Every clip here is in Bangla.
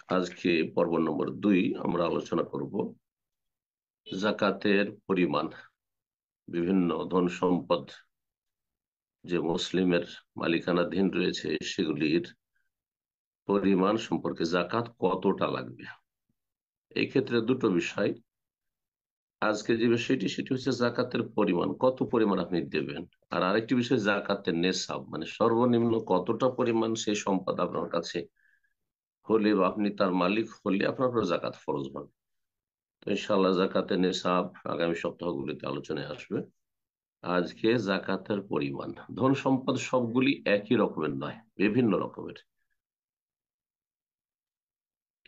আজকে পর্ব নম্বর 2 আমরা আলোচনা করব জাকাতের পরিমাণ। বিভিন্ন ধন সম্পদ যে মুসলিমের মালিকানাধীন রয়েছে সেগুলির পরিমাণ সম্পর্কে জাকাত কতটা লাগবে। এই ক্ষেত্রে দুটো বিষয়। আজকে যে বিষয়টি সেটি হচ্ছে জাকাতের পরিমাণ, কত পরিমাণ আপনি দেবেন। আর আরেকটি বিষয় জাকাতের নেশাব, মানে সর্বনিম্ন কতটা পরিমাণ সেই সম্পদ আপনার কাছে হলে বা আপনি তার মালিক হলে আপনার উপর জাকাত ফরজ হবে। তো ইনশাআল্লাহ জাকাতের নেশাব আগামী সপ্তাহগুলিতে আলোচনায় আসবে। আজকে জাকাতের পরিমাণ, ধন সম্পদ সবগুলি একই রকমের নয়, বিভিন্ন রকমের।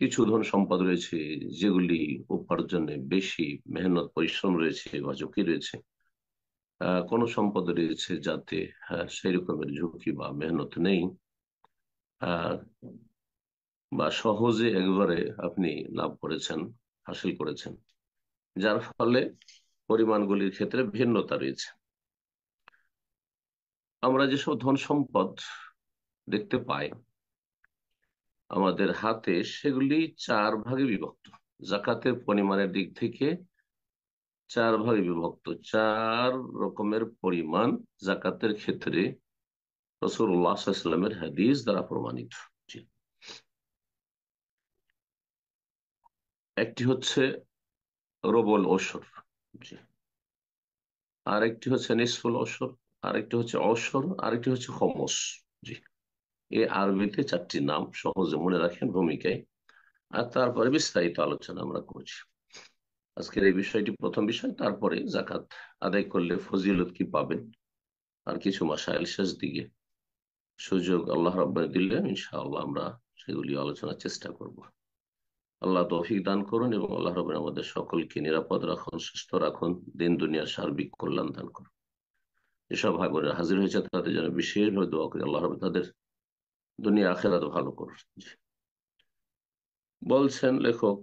কিছু ধন সম্পদ রয়েছে যেগুলি উপার্জনে বেশি মেহনত পরিশ্রম রয়েছে বা ঝুঁকি রয়েছে। কোন সম্পদ রয়েছে যাতে সেই রকমের ঝুঁকি বা মেহনত নেই, আহ, বা সহজে একবারে আপনি লাভ করেছেন, হাসিল করেছেন, যার ফলে পরিমাণগুলির ক্ষেত্রে ভিন্নতা রয়েছে। আমরা যেসব ধন সম্পদ দেখতে পাই আমাদের হাতে, সেগুলি 4 ভাগে বিভক্ত। জাকাতের পরিমাণের দিক থেকে 4 ভাগে বিভক্ত। 4 রকমের পরিমাণ জাকাতের ক্ষেত্রে রাসূলুল্লাহ সাল্লাল্লাহু আলাইহি ওয়াসাল্লামের হাদিস দ্বারা প্রমাণিত। জি। একটি হচ্ছে রবুল ওশর, জি। আরেকটি হচ্ছে নিসফুল ওশর, আরেকটি হচ্ছে অশর, আরেকটি হচ্ছে খমস। জি। এই আরবিতে 4টি নাম, সহজে মনে রাখেন ভূমিকায়। আর তারপরে বিস্তারিত আলোচনা আমরা করছি। আজকের এই বিষয়টি প্রথম বিষয়, তারপরে জাকাত আদায় করলে ফজিলত কি পাবেন, আর কিছু মাসাইল শেষ দিকে সুযোগ আল্লাহ রাব্বানি দিলে ইনশাআল্লাহ আমরা সেগুলি আলোচনার চেষ্টা করব। আল্লাহ তৌফিক দান করুন এবং আল্লাহ রাব্বানি আমাদের সকলকে নিরাপদ রাখুন, সুস্থ রাখুন, দিন দুনিয়ার সার্বিক কল্যাণ দান করুন। যেসব ভাই বোনেরা হাজির হয়েছে তাদের জন্য বিশেষভাবে দোয়া করি, আল্লাহ রাব্বানি তাদের দুনিয়া আখিরাত ভালো করুন। বলছেন লেখক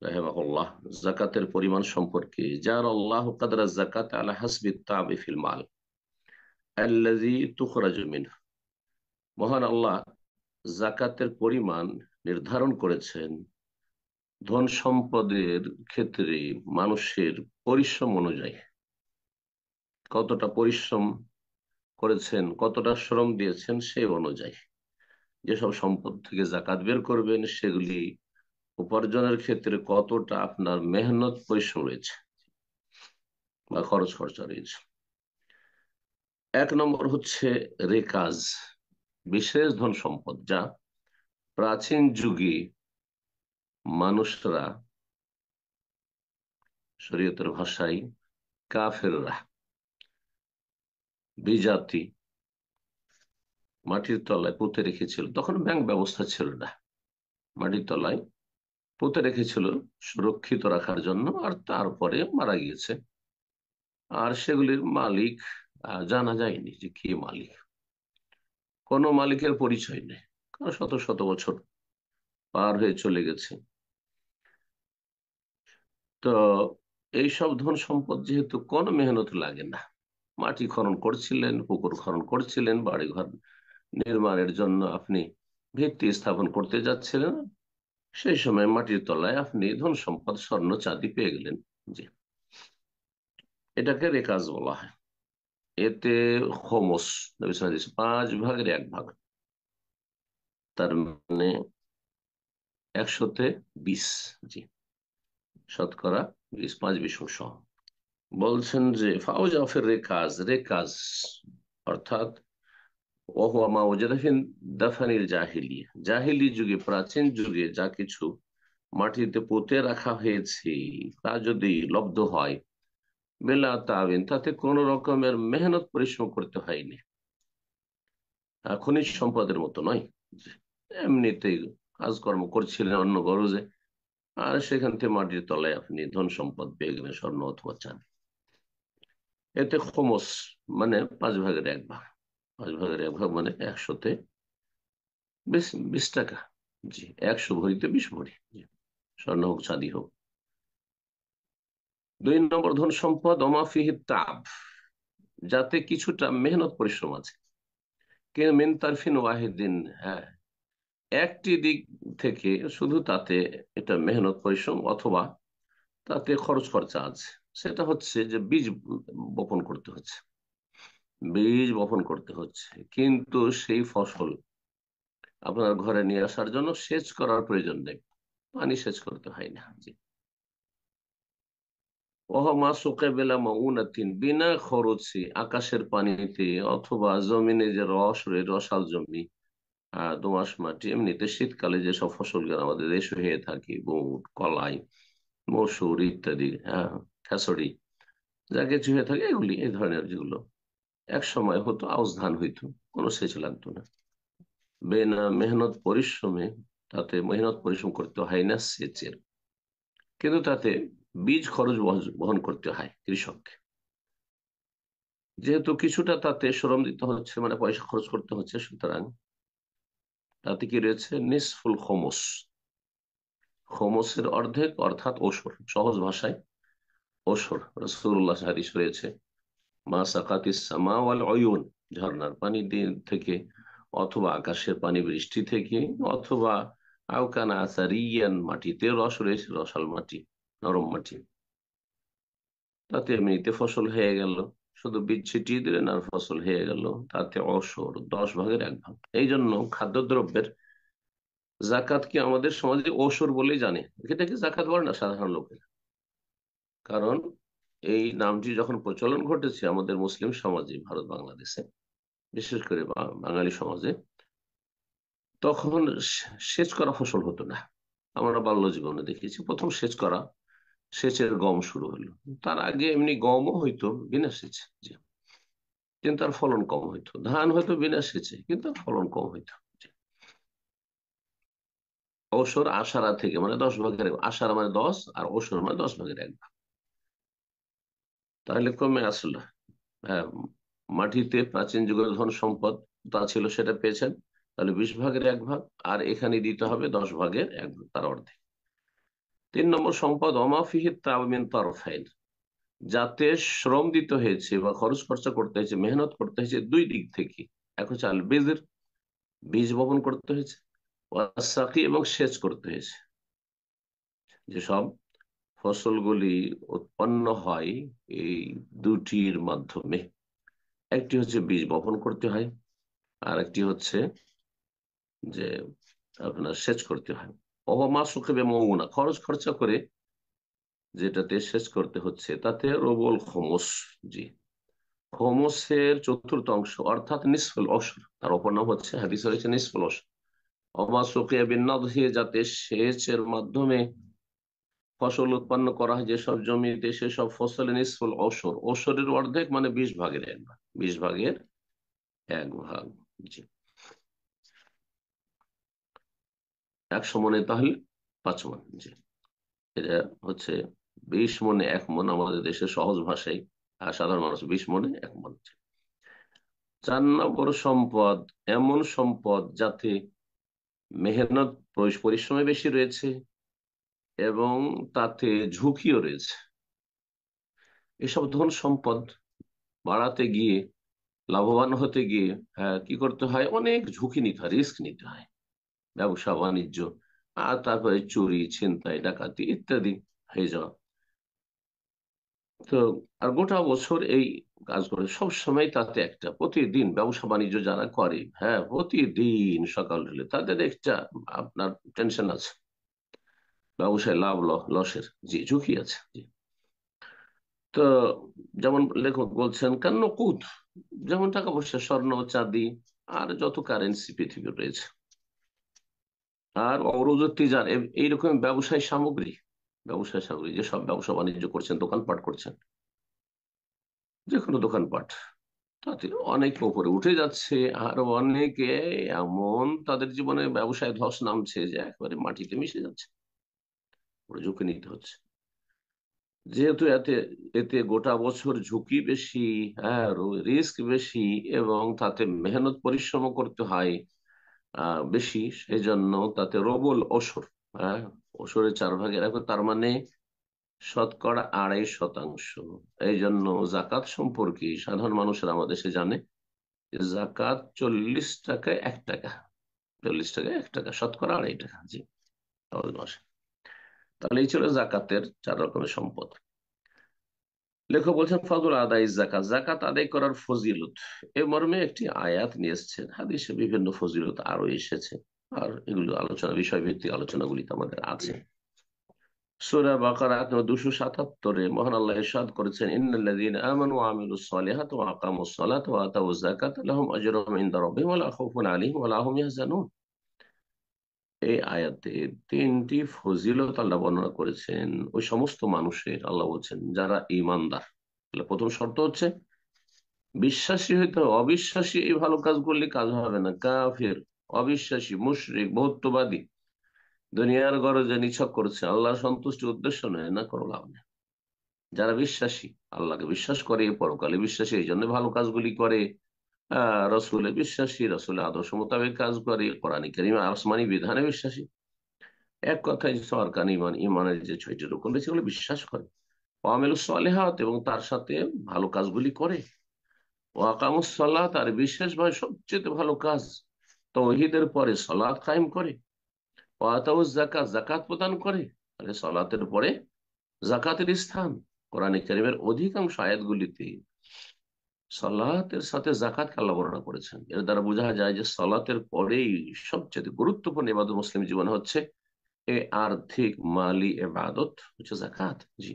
রাহিমাহুল্লাহ, জাকাতের পরিমাণ সম্পর্কে, যার আল্লাহ কাদরা যাকাত আলা হাসবি তাবি ফিল মাল আল্লাযী তুখরাজু মিনহু। মহান আল্লাহ জাকাতের পরিমাণ নির্ধারণ করেছেন ধন সম্পদের ক্ষেত্রে মানুষের পরিশ্রম অনুযায়ী। কতটা পরিশ্রম করেছেন, কতটা শ্রম দিয়েছেন সেই অনুযায়ী যেসব সম্পদ থেকে জাকাত বের করবেন সেগুলি উপার্জনের ক্ষেত্রে কতটা আপনার মেহনত পরিশ্রম রয়েছে বা খরচ খরচা রয়েছে। 1 নম্বর হচ্ছে রেকাজ, বিশেষ ধন সম্পদ যা প্রাচীন যুগে মানুষরা, শরীয়তের ভাষায় কাফেররা, বিজাতি মাটির তলায় পুঁতে রেখেছিল। তখন ব্যাংক ব্যবস্থা ছিল না, মাটির তলায় পুঁতে রেখেছিল সুরক্ষিত রাখার জন্য, আর তারপরে মারা গিয়েছে। আর সেগুলির মালিক জানা যায়নি যে কে মালিক, কোনো মালিকের পরিচয় নেই, কারণ শত শত বছর পার হয়ে চলে গেছে। তো এইসব ধন সম্পদ যেহেতু কোনো মেহনত লাগে না, মাটি খনন করছিলেন, পুকুর খনন করছিলেন, বাড়িঘর নির্মাণের জন্য আপনি ভিত্তি স্থাপন করতে যাচ্ছিলেন, সেই সময় মাটির তলায় আপনি ধন সম্পদ স্বর্ণ চাঁদি পেয়ে গেলেন। জি, এটাকে রেকাজ বলা হয়। এতে হোমস, নবী সাল্লাল্লাহু আলাইহি ওয়াসাল্লাম 5 ভাগের 1 ভাগ, তার মানে 100-তে 20। জি, শতকরা 20, 5-20 অংশ। বলছেন যে ফাউজ অফের রেকাজ, রেকাজ অর্থাৎ ওহুয়া ওয়াজাদাফিন দাফানিল জাহিলিয়া, জাহিলি যুগে, প্রাচীন যুগে যা কিছু মাটিতে পুঁতে রাখা হয়েছে তা যদি লব্ধ হয়, বেলা তাবিন, তাতে কোন রকমের মেহনত পরিশ্রম করতে হয়নি, খনিজ সম্পদের মতো নয়। এমনিতেই কাজকর্ম করছিলেন অন্য গরজে, আর সেখান থেকে মাটির তলায় আপনি ধন সম্পদ পেয়ে গেলেন, স্বর্ণ অথবা চাঁদি। এতে খমস মানে 5 ভাগের 1 ভাগ, 5 ভাগের 1 ভাগ মানে 100-তে 20 টাকা। জি, 100 ভরিতে 20 ভরি। জি, স্বর্ণ হোক চাঁদি হোক। 2 নম্বর ধন সম্পদ অমাফিহি তাব, যাতে কিছুটা মেহনত পরিশ্রম আছে। কে মিন তারফিন ওয়াহিদিন, হ্যাঁ, একটি দিক থেকে শুধু তাতে এটা মেহনত পরিশ্রম অথবা তাতে খরচ খরচা আছে। সেটা হচ্ছে যে বীজ বপন করতে হচ্ছে, বীজ বপন করতে হচ্ছে, কিন্তু সেই ফসল আপনার ঘরে নিয়ে আসার জন্য সেচ করার প্রয়োজন নেই, পানি সেচ করতে হয় না। জি। ওহমা সুকে বেলা মউনাতিন, বিনা খরচে আকাশের পানিতে অথবা জমিনে যে রস রয়ে রসাল জমি, দোআঁশ মাটি, এমনিতে শীতকালে যেসব ফসল আমাদের দেশে হয়ে থাকে, বুট, কলাই, মসুর ইত্যাদি, খেসড়ি, যা কিছু হয়ে থাকে এগুলি, এই ধরনের যেগুলো এক সময় হতো, আউশ ধান হইতো, কোনো সেচ লাগতো না, বেনা মেহনত পরিশ্রমে, তাতে মেহনত পরিশ্রম করতে হয় না সেচের, কিন্তু তাতে বীজ খরচ বহন করতে হয় কৃষককে। যেহেতু কিছুটা তাতে শ্রম দিতে হচ্ছে, মানে পয়সা খরচ করতে হচ্ছে, সুতরাং তাতে কি রয়েছে, নিসফুল খোমস, খোমসের অর্ধেক অর্থাৎ ওসর, সহজ ভাষায় ওসর। রাসূলুল্লাহ হাদিস রয়েছে, মা সাকাতিস সামা ওয়াল উয়ুন, ঝর্ণার পানি থেকে অথবা আকাশের পানি বৃষ্টি থেকে অথবা আওকানা আসারিয়ান, মাটিতে রস রয়েছে, রসাল মাটি, নরম মাটি, তাতে এমনিতে ফসল হয়ে গেল, শুধু বীজ ছিটিয়ে দিলেন আর ফসল হয়ে গেল, তাতে অসর 10 ভাগের 1 ভাগ। এই জন্য খাদ্যদ্রব্যের জাকাত কি আমাদের সমাজে ওসর বলেই জানে, এটাকে জাকাত বলে না সাধারণ লোকের। কারণ এই নামটি যখন প্রচলন ঘটেছে আমাদের মুসলিম সমাজে, ভারত বাংলাদেশে বিশেষ করে বাঙালি সমাজে, তখন সেচ করা ফসল হতো না। আমরা বাল্য জীবনে দেখেছি প্রথম সেচ করা, সেচের গম শুরু হলো। তার আগে এমনি গমও হইতো বিনা সেচে, জি, কিন্তু তার ফলন কম হইতো। ধান হয়তো বিনা সেচে, কিন্তু তার ফলন কম হইতো। জি। ওসর আষাঢ়া থেকে, মানে 10 ভাগের, আষাঢ়া মানে 10 আর ওসর মানে 10 ভাগের 1 ভাগ, তাহলে কমে আসলো। হ্যাঁ, মাটিতে প্রাচীন যুগের ধন সম্পদ তা ছিল, সেটা পেয়েছেন, তাহলে 20 ভাগের 1 ভাগ, আর এখানে দিতে হবে 10 ভাগের 1 ভাগ, তার অর্ধেক। 3 নম্বর সম্পদ অমাফিহিত তামিন তরফাইন, যাতে শ্রম দিতে হয়েছে বা খরচ খরচা করতে হয়েছে, মেহনত করতে হয়েছে দুই দিক থেকে। এক হচ্ছে আল বীজের, বীজ বপন করতে হয়েছে, ওয়াসাকি, এবং সেচ করতে হয়েছে। যেসব ফসলগুলি উৎপন্ন হয় এই দুটির মাধ্যমে, একটি হচ্ছে বীজ বপন করতে হয়, আর একটি হচ্ছে যে আপনার সেচ করতে হয়। অবমা সুখে মৌনা, খরচ খরচা করে যেটাতে সেচ করতে হচ্ছে, তাতে রবুল খোমস, জি, খোমসের চতুর্থাংশ অর্থাৎ নিসফুল অশর, তার অপর নাম হচ্ছে, হাদিস হয়েছে নিসফুল অশর। অমা সুকিয়া বিন্নাদহি, যাতে সেচের মাধ্যমে ফসল উৎপন্ন করা হয় যেসব জমিতে, সেসব ফসলের নিসফুল অশর, অশরের অর্ধেক মানে 20 ভাগের 1 ভাগ, 20 ভাগের 1 ভাগ, জি। 100 মনে তাহলে 5 মণ, জি। এটা হচ্ছে 20 মণে 1 মণ, আমাদের দেশের সহজ ভাষায় আর সাধারণ মানুষ 20 মণে 1 মণ। 4 নম্বর সম্পদ এমন সম্পদ যাতে মেহনত পরিশ্রমে বেশি রয়েছে এবং তাতে ঝুঁকিও রয়েছে। এসব ধন সম্পদ বাড়াতে গিয়ে, লাভবান হতে গিয়ে, কি করতে হয়, অনেক ঝুঁকি নিতে হয়, রিস্ক নিতে হয়, ব্যবসা বাণিজ্য, আর তারপরে চুরি, ছিনতাই, ডাকাতি ইত্যাদি হয়ে যাওয়া। তো আর গোটা বছর এই কাজ করে, সব সময় তাতে একটা, প্রতিদিন ব্যবসা বাণিজ্য যারা করে, প্রতিদিন সকাল হলে তাদের একটা আপনার টেনশন আছে, ব্যবসায় লাভ লসের, জি, ঝুঁকি আছে, জি। তো যেমন লেখক বলছেন কান্ন কুদ, যেমন টাকা পয়সা, স্বর্ণ, চাঁদি, আর যত কারেন্সি পৃথিবীর রয়েছে, আর অরুজত্তি যান, এইরকম ব্যবসায় সামগ্রী যেসব ব্যবসা বাণিজ্য করছেন, দোকানপাট করছেন, যে কোনো দোকানপাট, তাতে অনেকে উপরে উঠে যাচ্ছে, আর অনেকে এমন তাদের জীবনে ব্যবসায় ধস নামছে যে একেবারে মাটিতে মিশে যাচ্ছে, ওরা ঝুঁকি নিতে হচ্ছে। যেহেতু এতে এতে গোটা বছর ঝুঁকি বেশি, হ্যাঁ, রিস্ক বেশি, এবং তাতে মেহনত পরিশ্রম করতে হয় বেশি, সেই জন্য তাতে রবুল ওসর, হ্যাঁ, ওসরের 4 ভাগের 1 ভাগ, তার মানে শতকরা 2.5%। এই জন্য জাকাত সম্পর্কে সাধারণ মানুষের আমাদের দেশে জানে যে জাকাত 40 টাকায় 1 টাকা, 40 টাকা, 1 টাকা, শতকরা 2.5 টাকা। জি, মাসে। তাহলে এই ছিল জাকাতের 4 রকমের সম্পদ। লেখক বলছেন ফজল আদায় জাকাত, জাকাত আদায় করার ফজিলত, এ মর্মে একটি আয়াত নিয়ে এসেছেন। হাদিসে বিভিন্ন ফজিলত আরো এসেছে, আর এগুলো আলোচনা, বিষয়ভিত্তিক আলোচনাগুলি তো আমাদের আছে। সূরা বাকারা 277-এ মহান আল্লাহ ইরশাদ করেছেন, ইন্নাল্লাযীনা আমানু ওয়া আমিলুস সালিহাতি ওয়া আকামুস সালাতা ওয়া আতাউয যাকাতা লাহুম আজরুহুম ইনদা রাব্বিহিম ওয়া লা খাউফুন আলাইহিম ওয়া লা হুম ইয়াহজানুন। এই আয়াতে 3টি ফজিলত আল্লাহ বর্ণনা করেছেন ওই সমস্ত মানুষের। আল্লাহ বলছেন যারা ঈমানদার। তাহলে প্রথম শর্ত হচ্ছে বিশ্বাসী হইতে হবে। অবিশ্বাসী এই ভালো কাজ করলে কাজ হবে না। কাফের, অবিশ্বাসী, মুশরিক, বহুত্ববাদী, দুনিয়ার গরজে নিছক করছে, আল্লাহর সন্তুষ্টি উদ্দেশ্য নয়, না কোনো লাভ নেই। যারা বিশ্বাসী, আল্লাহকে বিশ্বাস করে, পরকালে বিশ্বাসী, এই জন্য ভালো কাজগুলি করে, রসুলে বিশ্বাসী, রসুলের আদর্শ মোতাবেক কাজ করে, কোরআন কারীম আসমানি বিধানে বিশ্বাসী, এক কথায় সরকার ইমান, ইমানের যে 6টি রকম রয়েছে সেগুলো বিশ্বাস করে। ওয়ামিলুস সালিহাত, এবং তার সাথে ভালো কাজগুলি করে। ওয়াকামুস সালাত, আর বিশেষভাবে সবচেয়ে ভালো কাজ তাওহীদের পরে সালাত কায়েম করে। ওয়াতাউজ যাকাত, যাকাত প্রদান করে। তাহলে সালাতের পরে যাকাতের স্থান। কোরআন কারীমের অধিকাংশ আয়াতগুলিতে সালাতের সাথে জাকাতকে আল্লাহ বর্ণনা করেছেন। এর দ্বারা বোঝা যায় যে সালাতের পরেই সবচেয়ে গুরুত্বপূর্ণ ইবাদত মুসলিম জীবনে হচ্ছে এ আর্থিক মালি ইবাদত হচ্ছে যাকাত। জি,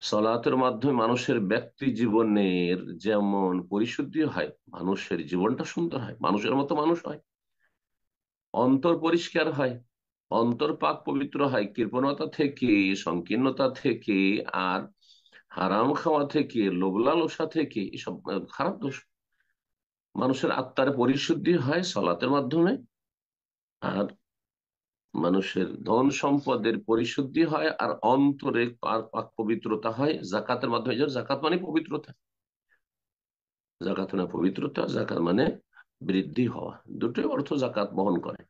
সালাতের মাধ্যমে মানুষের ব্যক্তি জীবনের যেমন পরিশুদ্ধি হয়, মানুষের জীবনটা সুন্দর হয়, মানুষের মতো মানুষ হয়, অন্তর পরিষ্কার হয়, অন্তর পাক পবিত্র হয় কৃপণতা থেকে, সংকীর্ণতা থেকে, আর হারাম খাওয়া থেকে, লোভ লালসা থেকে, এসব খারাপ দোষ। মানুষের আত্মার পরিশুদ্ধি হয় সালাতের মাধ্যমে, আর মানুষের ধন সম্পদের পরিশুদ্ধি হয়, আর অন্তরে পাক পবিত্রতা হয় জাকাতের মাধ্যমে। জাকাত মানে পবিত্রতা, জাকাত মানে পবিত্রতা, জাকাত মানে বৃদ্ধি হওয়া, দুটোই অর্থ জাকাত বহন করে।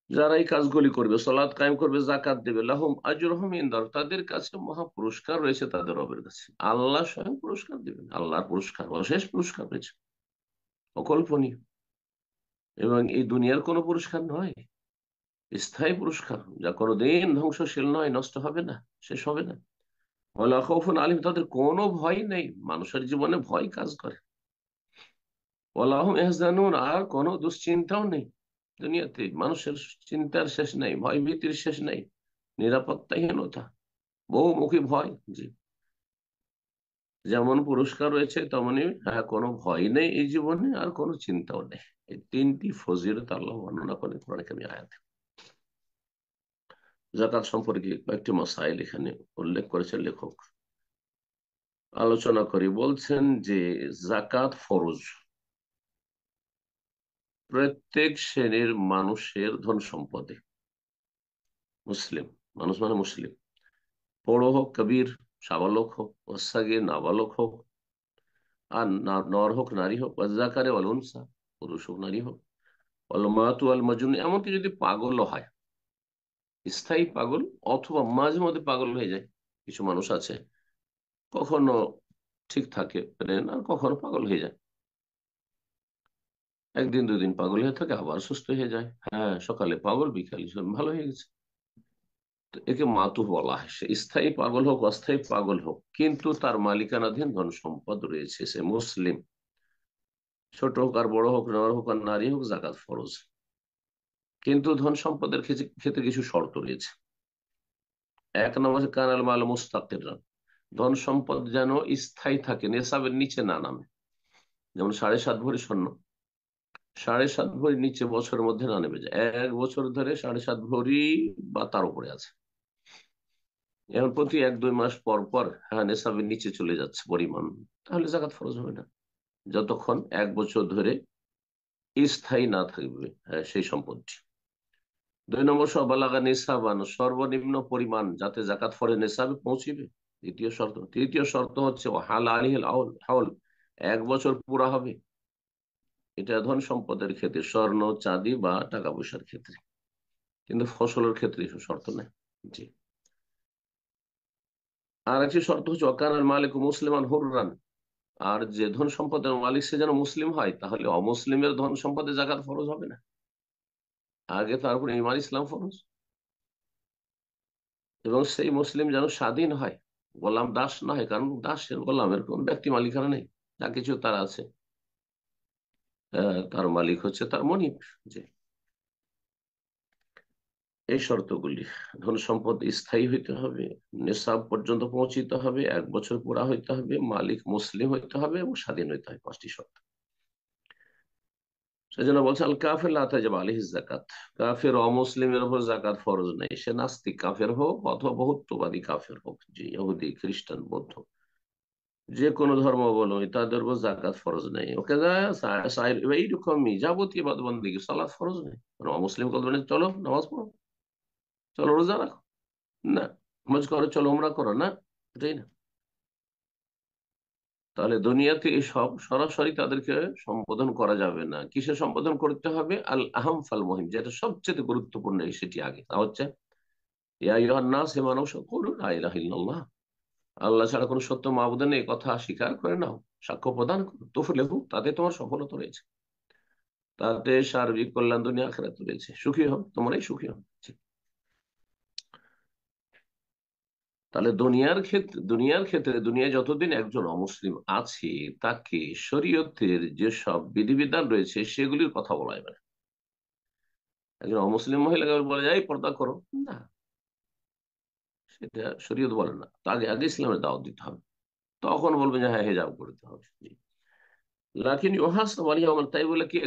যারা এই কাজগুলি করবে, সালাত কায়েম করবে, জাকাত দেবে, লাহুম আজরুহুম ইনদার, তাদের কাছে মহা পুরস্কার রয়েছে তাদের রবের কাছে। আল্লাহ স্বয়ং পুরস্কার দিবেন, আল্লাহর পুরস্কার, অশেষ পুরস্কার রয়েছে, অকল্পনীয়। এবং এই দুনিয়ার কোনো পুরস্কার নয়, স্থায়ী পুরস্কার, যা কোনোদিন ধ্বংসশীল নয়, নষ্ট হবে না, শেষ হবে না। ওয়ালা খাউফুন আলাইহিম, তাদের কোনো ভয় নেই। মানুষের জীবনে ভয় কাজ করে। ওয়ালা হুম ইয়াহজানুন, আর কোনো দুশ্চিন্তাও নেই। দুনিয়াতে মানুষের চিন্তার শেষ নেই, ভয় ভীতির শেষ নেই, নিরাপত্তাহীনতা, বহুমুখী ভয়। জি, যেমন পুরস্কার রয়েছে তেমনি, হ্যাঁ, কোনো ভয় নেই এই জীবনে, আর কোনো চিন্তাও নেই। এই 3টি ফজিলত আল্লাহ বর্ণনা করেন কোরআন কারীমে আয়াতে। যাকাত সম্পর্কে কয়েকটি মাসাইল এখানে উল্লেখ করেছেন লেখক। আলোচনা করি। বলছেন যে যাকাত ফরজ প্রত্যেক শ্রেণীর মানুষের ধন সম্পদে। মুসলিম মানুষ মানে মুসলিম, বড় হোক, কবির, সাবালক হোক, ওসাগে নাবালক হোক, আর নর হোক, নারী হোক, ওয়াজ্জাকারে ওয়াল উনসা, পুরুষ হোক, নারী হোক, ওয়াল মাতু ওয়াল মাজনুন, এমনকি যদি পাগলও হয়, স্থায়ী পাগল, অথবা মাঝে মধ্যে পাগল হয়ে যায়। কিছু মানুষ আছে কখনো ঠিক থাকে আর কখনো পাগল হয়ে যায়, 1 দিন 2 দিন পাগল হয়ে থাকে, আবার সুস্থ হয়ে যায়। হ্যাঁ, সকালে পাগল, বিকালে সব ভালো হয়ে গেছে। তো একে মাতুহ বলা হয়। সে স্থায়ী পাগল হোক, অস্থায়ী পাগল হোক, কিন্তু তার মালিকানাধীন ধন সম্পদ রয়েছে, সে মুসলিম। ছোট হোক আর বড় হোক, নর হোক আর নারী হোক, জাকাত ফরজ। কিন্তু ধন সম্পদের ক্ষেত্রে কিছু শর্ত রয়েছে। 1 নম্বর, কানাল মাল মুস্তাকির, ধন সম্পদ যেন স্থায়ী থাকে, নেশাবের নিচে না নামে। যেমন 7.5 ভরি স্বর্ণ 7.5 ভরি নিচে বছরের মধ্যে না নেমে যায়। 1 বছর ধরে 7.5 ভরি বা তার উপরে আছে, এখন প্রতি 1-2 মাস পর পর, হ্যাঁ, নেশাবের নিচে চলে যাচ্ছে পরিমাণ, তাহলে জাকাত ফরজ হবে না, যতক্ষণ 1 বছর ধরে স্থায়ী না থাকবে, হ্যাঁ, সেই সম্পত্তি। 2 নম্বর, সবালাগা নিসাবান, সর্বনিম্ন পরিমাণ যাতে জাকাত ফরে নেশাবে পৌঁছিবে। 3য় শর্ত। 3য় শর্ত হচ্ছে হাল আলিহিল আউল, হাউল, 1 বছর পুরা হবে। এটা ধন সম্পদের ক্ষেত্রে, স্বর্ণ চাঁদি বা টাকা পয়সার ক্ষেত্রে, কিন্তু ফসলের ক্ষেত্রে এসব শর্ত নেই। জি। আর একটি শর্ত হচ্ছে অকানার মালিক মুসলিমান হুররান, আর যে ধন সম্পদের মালিক সে যেন মুসলিম হয়, তাহলে অমুসলিমের ধন সম্পদে জাকাত ফরজ হবে না। আগে তারপর ইমান ইসলাম ফরজ। এবং সেই মুসলিম যেন স্বাধীন হয়, গোলাম দাস না হয়, কারণ দাসের গোলামের কোন ব্যক্তি মালিকানা নেই, যা কিছু তার আছে তার মালিক হচ্ছে তার মনিব। যে এই শর্তগুলি, ধন সম্পদ স্থায়ী হইতে হবে, নেশাব পর্যন্ত পৌঁছিতে হবে, 1 বছর পুরা হইতে হবে, মালিক মুসলিম হইতে হবে এবং স্বাধীন হইতে হবে, 5টি শর্ত। সেজন্য বলছে আল কাফের লা তাজিব আলাইহি যাকাত, কাফের অমুসলিমের উপর যাকাত ফরজ নেই, সে নাস্তিক কাফের হোক অথবা বহুত্ববাদী কাফের হোক, যে ইহুদি খ্রিস্টান বৌদ্ধ যে কোনো ধর্ম বলো, তাদের উপর যাকাত ফরজ নেই। ওকে এইরকমই যাবতীয় বাদ বন্দেগী সালাত ফরজ নেই। অমুসলিম কল চলো নামাজ পড়ো, চলো রোজা রাখো, না হজ করো, চলো উমরা করো, না এটাই না। তাহলে দুনিয়াতে এসব সরাসরি তাদেরকে সম্বোধন করা যাবে না। কিসে সম্বোধন করতে হবে? আল আহম ফাল মহিম, যেটা সবচেয়ে গুরুত্বপূর্ণ সেটি আগে, তা হচ্ছে ইয়া আইয়ুহান নাস, হে মানুষ, কুলু লা ইলাহা ইল্লাল্লাহ, আল্লাহ ছাড়া কোনো সত্য মাবুদ নেই, কথা স্বীকার করে নাও, সাক্ষ্য প্রদান করো, তুফলিহু, তাতে তোমার সফলতা রয়েছে, তাতে সার্বিক কল্যাণ দুনিয়া আখিরাত রয়েছে, সুখী হও, তোমরাই সুখী হও। তাহলে দুনিয়ার ক্ষেত্রে দুনিয়ায় যতদিন একজন অমুসলিম আছে, তাকে শরীয়তের যেসব বিধিবিধান রয়েছে সেগুলির কথা বলা যাবে না। একজন অমুসলিম মহিলাকে বলা যায় পর্দা করো, না, সেটা শরীয়ত বলে না। তো আগে আগে ইসলামের দাওয়াত দিতে হবে, তখন বলবে যে হ্যাঁ হেজাব করতে হবে। লাকিন তাই বলে কি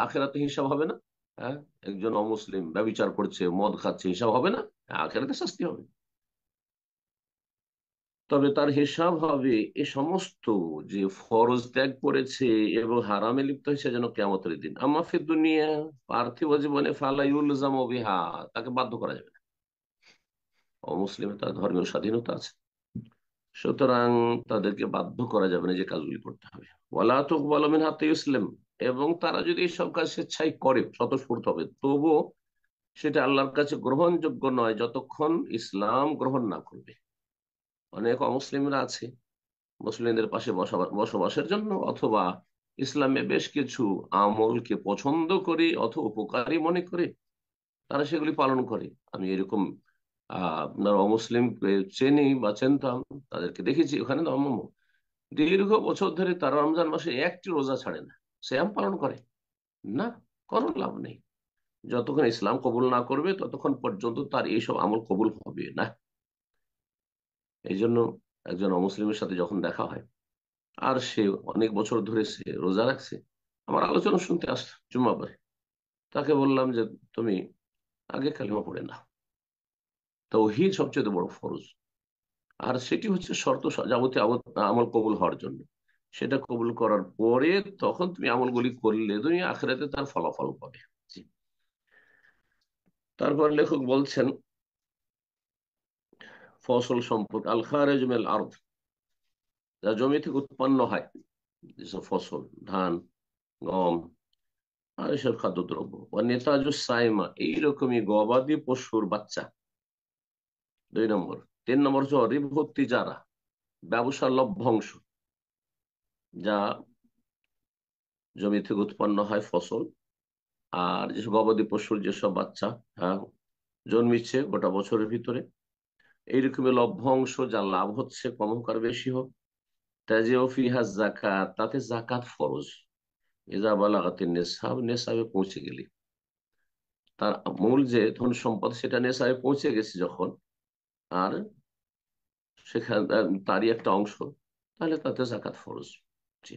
আখেরাতে হিসাব হবে না? হ্যাঁ, একজন অমুসলিম ব্যভিচার করছে, মদ খাচ্ছে, হিসাব হবে না? আখেরাতে শাস্তি হবে। তবে তার হিসাব হবে এ সমস্ত যে ফরজ ত্যাগ করেছে এবং হারামে লিপ্ত হয়েছে যেন কিয়ামতের দিন। আমাফিদ দুনিয়া, পার্থিব জীবনে ফালাইউলজাম বিহা, তাকে বাধ্য করা যাবে না। অমুসলিমে তার ধর্মীয় স্বাধীনতা আছে, সুতরাং তাদেরকে বাধ্য করা যাবে না যে কাজগুলি করতে হবে। ওয়ালা তুকবালু মিন হাত্তা ইউসলিম, এবং তারা যদি এইসব কাজ স্বেচ্ছায় করে, স্বতঃস্ফূর্ত হবে, তবুও সেটা আল্লাহর কাছে গ্রহণযোগ্য নয় যতক্ষণ ইসলাম গ্রহণ না করবে। অনেক অমুসলিমরা আছে মুসলিমদের পাশে বসবাসের জন্য অথবা ইসলামে বেশ কিছু আমলকে পছন্দ করে অথবা উপকারী মনে করে তারা সেগুলি পালন করে। আমি এরকম আপনার অমুসলিম চেনি বা চিনতাম, তাদেরকে দেখেছি ওখানে দীর্ঘ বছর ধরে তারা রমজান মাসে একটি রোজা ছাড়ে না, সিয়াম পালন করে না, কোনো লাভ নেই। যতক্ষণ ইসলাম কবুল না করবে ততক্ষণ পর্যন্ত তার এইসব আমল কবুল হবে না। এই জন্য একজন অমুসলিমের সাথে যখন দেখা হয় আর সে অনেক বছর ধরে সে রোজা রাখছে, আমার আলোচনা শুনতে আসছে জুম্মা পরে, তাকে বললাম যে তুমি আগে কালিমা পড়ে না, তাওহীদ সবচেয়ে বড় ফরজ, আর সেটি হচ্ছে শর্ত যাবতীয় আমল কবুল হওয়ার জন্য। সেটা কবুল করার পরে তখন তুমি আমলগুলি করলে তুমি আখিরাতে তার ফলাফল পাবে। জি। তারপর লেখক বলছেন ফসল সম্পদ আল খারেজ মিনাল আরদ, যা জমি থেকে উৎপন্ন হয়, যেসব ফসল, ধান, গম আর এসব খাদ্যদ্রব্য, বা নেতাজু সাইমা, এইরকমই গবাদি পশুর বাচ্চা। 2 নম্বর। 3 নম্বর হচ্ছে রিভর্তি যারা, ব্যবসার লভ্যাংশ, যা জমি থেকে উৎপন্ন হয় ফসল, আর যেসব গবাদি পশুর যেসব বাচ্চা, হ্যাঁ, জন্মিচ্ছে গোটা বছরের ভিতরে, এইরকমের লভ্যাংশ যা লাভ হচ্ছে, কম হোক আর বেশি হোক, তাজিউ ফিহা যাকাত, তাতে যাকাত ফরজ। ইজা বালাগাতিন নিসাব, নেসাবে পৌঁছে গেলে, তার মূল যে ধন সম্পদ সেটা নেশায় পৌঁছে গেছে যখন, আর সেখানে তারই একটা অংশ, তাহলে তাতে জাকাত ফরজ। জি।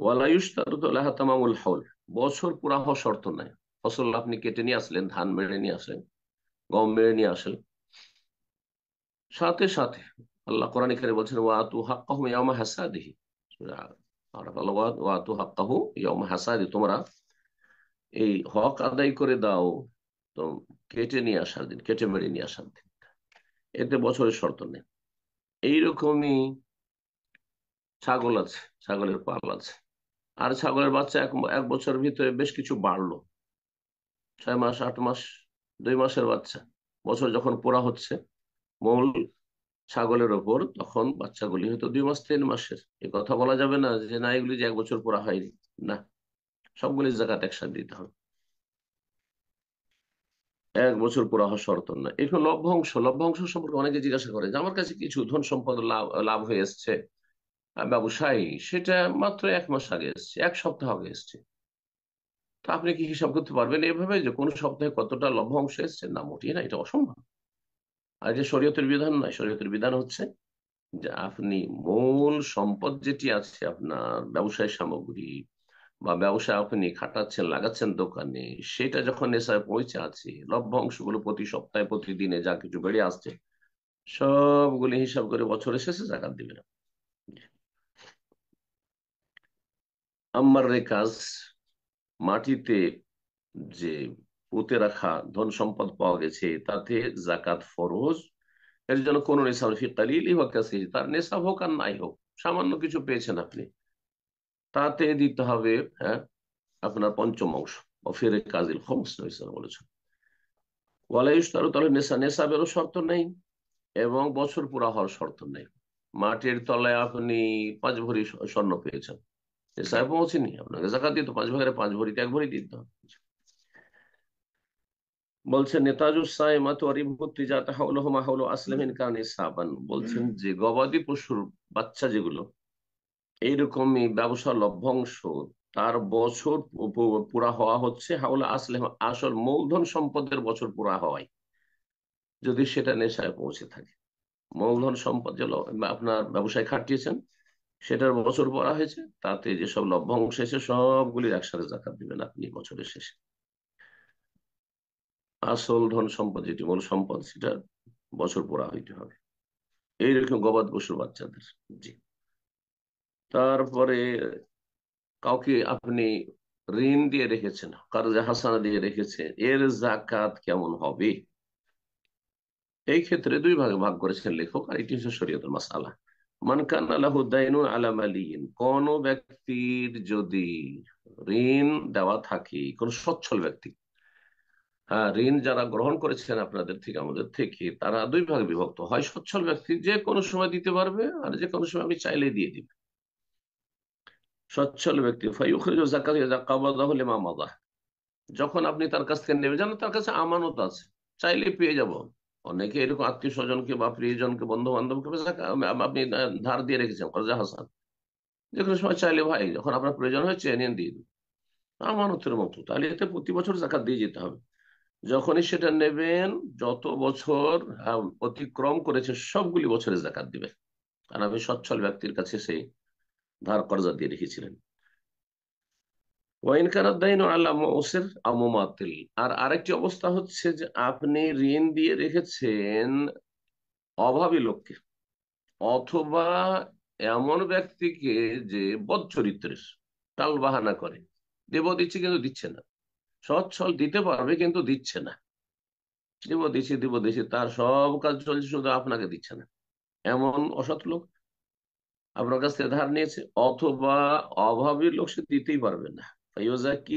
ওয়ালা ইশতারাতু লাহা তামামুল হাউল, বছর পুরা হওয়া শর্ত নাই। ফসল আপনি কেটে নিয়ে আসলেন, ধান মেরে নিয়ে আসলেন, গম মেরে নিয়ে আসলেন, সাথে সাথে আল্লাহ কোরআন এখানে বলছেন ওয়াতু হাক্কাহু ইয়াওমা হাসাদিহি, সূরা আরাফ, আল্লাহ ওয়াতু হাক্কাহু ইয়াওমা হাসাদি, তোমরা এই হক আদায় করে দাও তো কেটে নিয়ে আসার দিন, কেটে মেরে নিয়ে আসার দিন, এতে বছরের শর্ত নেই। এইরকমই ছাগল আছে, ছাগলের পাল আছে, আর ছাগলের বাচ্চা এক এক বছরের ভিতরে বেশ কিছু বাড়লো, 6 মাস, 8 মাস, 2 মাসের বাচ্চা, বছর যখন পুরা হচ্ছে, মূল ছাগলের ওপর, তখন বাচ্চাগুলি হয়তো 2 মাস 3 মাসের। এ কথা বলা যাবে না যে না এগুলি যে 1 বছর পুরা হয়নি। না, সবগুলি জাকাত একসাথে দিতে হবে। 1 বছর পুরা হওয়া শর্ত না। এখন লভ্যাংশ, লভ্যাংশ সম্পর্কে অনেকে জিজ্ঞাসা করে যে আমার কাছে কিছু ধন সম্পদ লাভ লাভ হয়ে এসছে ব্যবসায়ী, সেটা মাত্র 1 মাস আগে এসছে, 1 সপ্তাহ আগে এসছে, তো আপনি কি হিসাব করতে পারবেন এভাবে যে কোন সপ্তাহে কতটা লভ্যাংশ এসছে? না, মোটেই না, এটা অসম্ভব। আর যে শরীয়তের বিধান নয়, শরীয়তের বিধান হচ্ছে যে আপনি মূল সম্পদ যেটি আছে আপনার ব্যবসায় সামগ্রী বা ব্যবসায় আপনি খাটাচ্ছেন লাগাচ্ছেন দোকানে, সেটা যখন নেশায় পৌঁছে আছে, লভ্যাংশগুলো প্রতি সপ্তাহে প্রতিদিনে যা কিছু বেড়ে আসছে সবগুলি হিসাব করে বছরের শেষে জাকাত দিবেন। আম্মার রেকাজ, মাটিতে যে পুঁতে রাখা ধন সম্পদ পাওয়া গেছে তাতে জাকাত ফরজ। এর জন্য কোন নেশাব ফি কালিলি ওয়া কাসিরি, তার নেশাব হোক আর নাই হোক, সামান্য কিছু পেয়েছেন আপনি, তাতে দিতে হবে, হ্যাঁ, আপনার পঞ্চম অংশ। অফির কাজিল খমস বলেছেন। ওয়ালাই তারও তাহলে নেশাবেরও শর্ত নেই এবং বছর পুরা হওয়ার শর্ত নেই। মাটির তলায় আপনি 5 ভরি স্বর্ণ পেয়েছেন, নেশায় পৌঁছেনি, আপনাকে জাকাত দিতে 5 ভাগের 5 ভরিতে 1 ভরি দিতে হবে। বলছেন বলছেন যে গবাদি পশুর বাচ্চা যেগুলো এইরকমই ব্যবসা লভ্যাংশ, তার বছর পুরা হওয়া হচ্ছে হাওলা আসলে আসল মূলধন সম্পদের বছর পুরা হওয়ায়, যদি সেটা নেশায় পৌঁছে থাকে। মূলধন সম্পদ যে আপনার ব্যবসায় খাটিয়েছেন সেটার বছর পড়া হয়েছে, তাতে যেসব লভ্যাংশ এসে সবগুলির একসাথে জাকাত দিবেন আপনি বছরের শেষে। আসল ধন সম্পদ যেটি মূল সম্পদ সেটার বছর পুরা হইতে হবে, এইরকম গবাদ পশুর বাচ্চাদের। জি। তারপরে কাউকে আপনি ঋণ দিয়ে রেখেছেন, কারজে হাসানা দিয়ে রেখেছেন, এর জাকাত কেমন হবে? এই ক্ষেত্রে 2 ভাগে ভাগ করেছেন লেখক, আর এটি হচ্ছে শরীয়তের মাসালা। মান কানা লাহু দাইনুন আলা মালিয়িন, কোন ব্যক্তির যদি ঋণ দেওয়া থাকে, কোন সচ্ছল ব্যক্তি, হ্যাঁ, ঋণ যারা গ্রহণ করেছেন আপনাদের থেকে আমাদের থেকে, তারা 2 ভাগে বিভক্ত হয়। সচ্ছল ব্যক্তি যে কোনো সময় দিতে পারবে, আর যে কোনো সময় আমি চাইলে দিয়ে দিবে। সচ্ছল ব্যক্তি ফায়ুখরিজু যাকাত ইযা ক্বাবাদাহু লিমা মাদা, যখন আপনি তার কাছ থেকে নেবে, জানো তার কাছে আমানত আছে, চাইলে পেয়ে যাব। অনেকে এরকম আত্মীয় স্বজনকে বা প্রিয়জনকে বন্ধু বান্ধবকে আপনি ধার দিয়ে রেখেছেন কর্জা হাসান, যে কোনো সময় চাইলে ভাই যখন আপনার প্রয়োজন হয়েছে নিয়ে দিয়ে দিন, আমানতের মতো। তাহলে এতে প্রতি বছর জাকাত দিয়ে যেতে হবে। যখনই সেটা নেবেন, যত বছর অতিক্রম করেছে সবগুলি বছরে জাকাত দিবে, কারণ আপনি সচ্ছল ব্যক্তির কাছে সেই ধার কর্জা দিয়ে রেখেছিলেন। ওয়াইন কানাত দাইনু আলা মুসির আও মুমাতিল, আর আরেকটি অবস্থা হচ্ছে যে আপনি ঋণ দিয়ে রেখেছেন অভাবী লোককে, অথবা এমন ব্যক্তিকে যে বদ চরিত্রের, টাল বাহানা করে, দেব দিচ্ছে কিন্তু দিচ্ছে না, সচ্ছল দিতে পারবে কিন্তু দিচ্ছে না, দিব দিচ্ছি তার সব কাজ চলছে, শুধু আপনাকে দিচ্ছে না, এমন অসৎ লোক আপনার কাছ থেকে ধার নিয়েছে। অথবা অভাবী লোক, সে দিতেই পারবে না, কি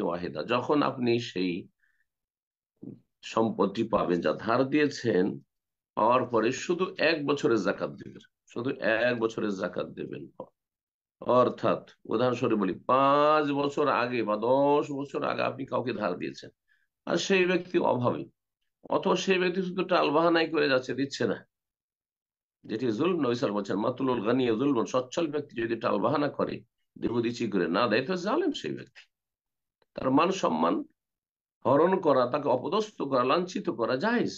ওয়াহিদা, যখন আপনি সেই সম্পত্তি পাবেন যা ধার দিয়েছেন, পাওয়ার পরে শুধু 1 বছরের জাকাত দিবেন, শুধু 1 বছরের জাকাত দেবেন। অর্থাৎ উদাহরণস্বরূপ বলি, 5 বছর আগে বা 10 বছর আগে আপনি কাউকে ধার দিয়েছেন, আর সেই ব্যক্তি অভাবী, অথবা সেই ব্যক্তি শুধু টালবাহানাই করে যাচ্ছে, দিচ্ছে না, যেটি জুলম, নৈসাল বলছেন মাতুলুল গানি জুলম, সচ্ছল ব্যক্তি যদি টালবাহানা করে, দেবদিচি করে না দেয়, তো জালেম সেই ব্যক্তি, তার মান সম্মান হরণ করা, তাকে অপদস্থ করা, লাঞ্ছিত করা জায়েজ।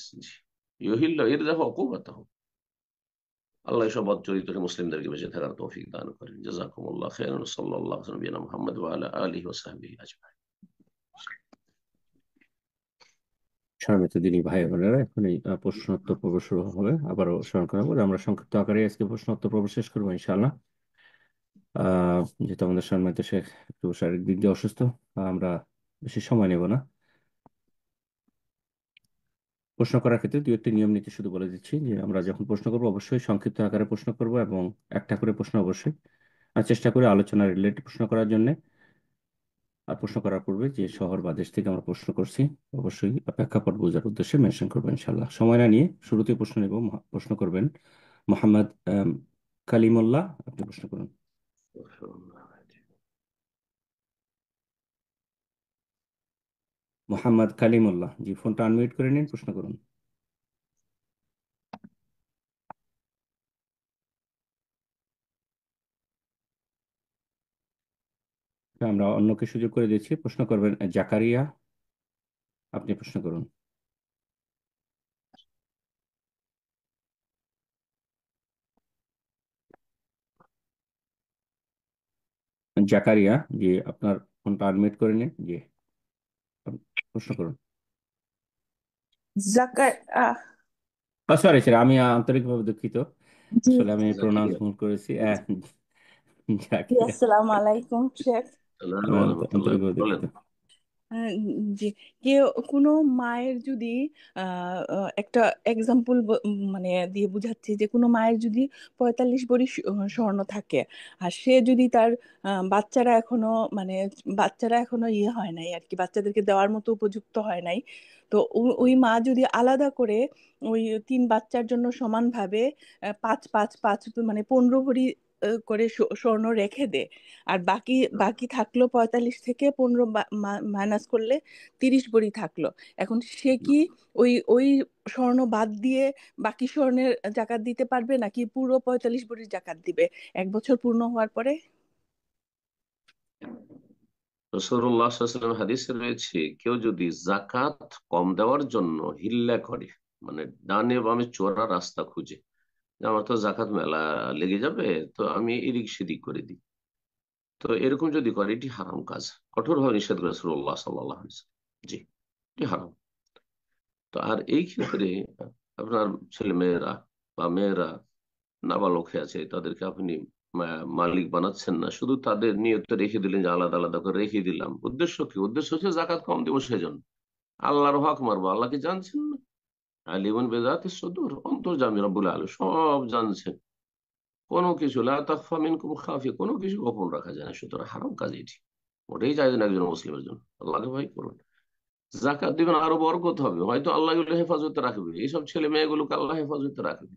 ইহিল্ল ইরদাহ উকুবাতাহু। আল্লাহ সব চরিত্রে মুসলিমদেরকে বেঁচে থাকার তৌফিক দান করেন। জাযাকুমুল্লাহ খাইরান। সাল্লাল্লাহু আলা নবিয়িনা মুহাম্মদ ওয়া আলা আলিহি ওয়া সাহবিহি আজমাইন। সম্মানিত দিনী ভাই বোনেরা, এখন এই প্রশ্নোত্তর পর্ব শুরু হবে। আবারও স্মরণ করাবো যে আমরা সংক্ষিপ্ত আকারে আজকে প্রশ্নোত্তর পর্ব শেষ করবো ইনশাআল্লাহ। যেহেতু আমাদের সম্মানিত শেখ একটু শারীরিক দিক দিয়ে অসুস্থ, আমরা বেশি সময় নেব না। প্রশ্ন করার ক্ষেত্রে 2-1টি নিয়ম নীতি শুধু বলে দিচ্ছি যে আমরা যখন প্রশ্ন করবো অবশ্যই সংক্ষিপ্ত আকারে প্রশ্ন করব, এবং একটা করে প্রশ্ন অবশ্যই, আর চেষ্টা করে আলোচনা রিলেটেড প্রশ্ন করার জন্য। আর প্রশ্ন করার পূর্বে যে শহর বা দেশ থেকে আমরা প্রশ্ন করছি অবশ্যই প্রেক্ষাপট বোঝার উদ্দেশ্যে মেনশন করবো ইনশাল্লাহ। সময় না নিয়ে শুরুতেই প্রশ্ন নেব। প্রশ্ন করবেন মোহাম্মদ কালিমুল্লাহ। আপনি প্রশ্ন করুন। মোহাম্মদ কালিমুল্লাহ, জি ফোনটা আনমিউট করে নিন, প্রশ্ন করুন। আমরা অন্যকে সুযোগ করে দিচ্ছি। প্রশ্ন করবেন জাকারিয়া। আপনি প্রশ্ন করুন। জাকারিয়া, জি আপনার ফোনটা আনমিউট করে নিন। জি আপনি প্রশ্ন করুন। জাকার সরি স্যার, আমি আন্তরিকভাবে দুঃখিত। জি আসলে আমি প্রোনাউন্স জাকিরিয়া। ভুল করেছি। জি, জাকিরিয়া। আসসালামু আলাইকুম শেখ। আমি আসসালামু আলাইকুম আন্তরিকভাবে বলেন। দুঃখিত। আহ, জি, কেউ কোনো মায়ের যদি একটা এক্সাম্পল মানে দিয়ে বুঝাচ্ছি যে কোনো মায়ের যদি 45 ভরি স্বর্ণ থাকে, আর সে যদি তার বাচ্চারা এখনো মানে বাচ্চারা এখনো ইয়ে হয় নাই আর কি, বাচ্চাদেরকে দেওয়ার মতো উপযুক্ত হয় নাই, তো ওই মা যদি আলাদা করে ওই 3 বাচ্চার জন্য সমানভাবে 5 5 5 মানে 15 ভরি করে স্বর্ণ রেখে দেয়, আর বাকি বাকি থাকলো 45 থেকে 15 মাইনাস করলে 30 ভরি থাকলো। এখন সে কি ওই ওই স্বর্ণ বাদ দিয়ে বাকি স্বর্ণের জাকাত দিতে পারবে, নাকি পুরো 45 ভরির জাকাত দিবে 1 বছর পূর্ণ হওয়ার পরে? রাসূলুল্লাহ সাল্লাল্লাহু আলাইহি ওয়াসাল্লাম হাদিসে রয়েছে, কেউ যদি জাকাত কম দেওয়ার জন্য হিল্লা করে, মানে ডানে বামে চোরা রাস্তা খুঁজে, যে আমার তো জাকাত মেলা লেগে যাবে, তো আমি এদিক সেদিক করে দিই, তো এরকম যদি করে এটি হারাম কাজ। কঠোর ভাবে নিষেধ করে রাসূলুল্লাহ সাল্লাল্লাহু আলাইহি ওয়াসাল্লাম। জি, এটি হারাম। তো আর এই ক্ষেত্রে আপনার ছেলে মেয়েরা বা মেয়েরা নাবালক হয়ে আছে, তাদেরকে আপনি মালিক বানাচ্ছেন না, শুধু তাদের নিয়তে রেখে দিলেন যে আলাদা আলাদা করে রেখে দিলাম। উদ্দেশ্য কি? উদ্দেশ্য হচ্ছে জাকাত কম দিব সেজন্য, আল্লাহর হক মারবো। আল্লাহকে জানছেন না? আলিমুন বেদাতি সুদূর, অন্তর্যামী রব্বুল আলামিন সব জানছেন। কোনো কিছু লা তাখফা মিনকুম খাফিয়া, কোনো কিছু গোপন রাখা যায় না। সুতরাং হারাম কাজ এটি, ওটাই চাইছেন একজন মুসলিমের জন্য। আল্লাহকে ভয় করুন, জাকাত দিবেন, আরো বরকত হবে, হয়তো আল্লাহ এগুলো হেফাজতে রাখবে, এইসব ছেলে মেয়েগুলোকে আল্লাহ হেফাজতে রাখবে।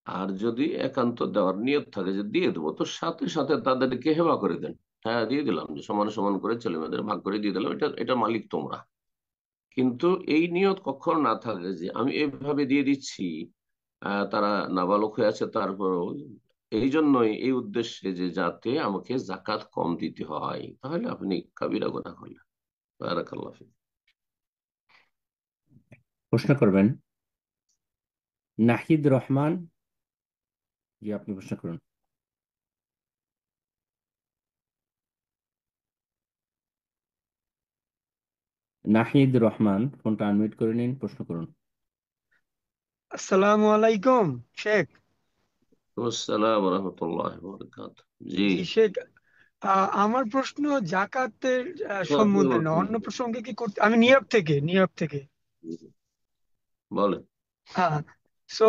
আর যদি একান্ত দেওয়ার নিয়ত থাকে যে দিয়ে দেবো, তো সাথে সাথে তাদেরকে হেবা করে দেন। হ্যাঁ দিয়ে দিলাম, যে সমান সমান করে ছেলে মেয়েদের ভাগ করে দিয়ে দিলাম, এটা এটা মালিক তোমরা। কিন্তু এই নিয়ত কখনো না থাকে যে আমি এভাবে দিয়ে দিচ্ছি, তারা নাবালক হয়ে আছে তারপরও, এই জন্যই এই উদ্দেশ্যে যে যাতে আমাকে জাকাত কম দিতে হয়, তাহলে আপনি কাবিরা গুনাহ করলেন। বারাকাল্লাহ ফিক। প্রশ্ন করবেন নাহিদ রহমান। জি আপনি প্রশ্ন করুন। নাহিদ রহমান, ফোনটা আনমিউট করে নিন, প্রশ্ন করুন। আসসালামু আলাইকুম শেখ। আসসালাম রহমতুল্লাহ বরকাত। জি, জি শেখ, আমার প্রশ্ন জাকাতের সম্বন্ধে না, অন্য প্রসঙ্গে কি করতে। আমি নিউ ইয়র্ক থেকে। বলেন। হ্যাঁ। সো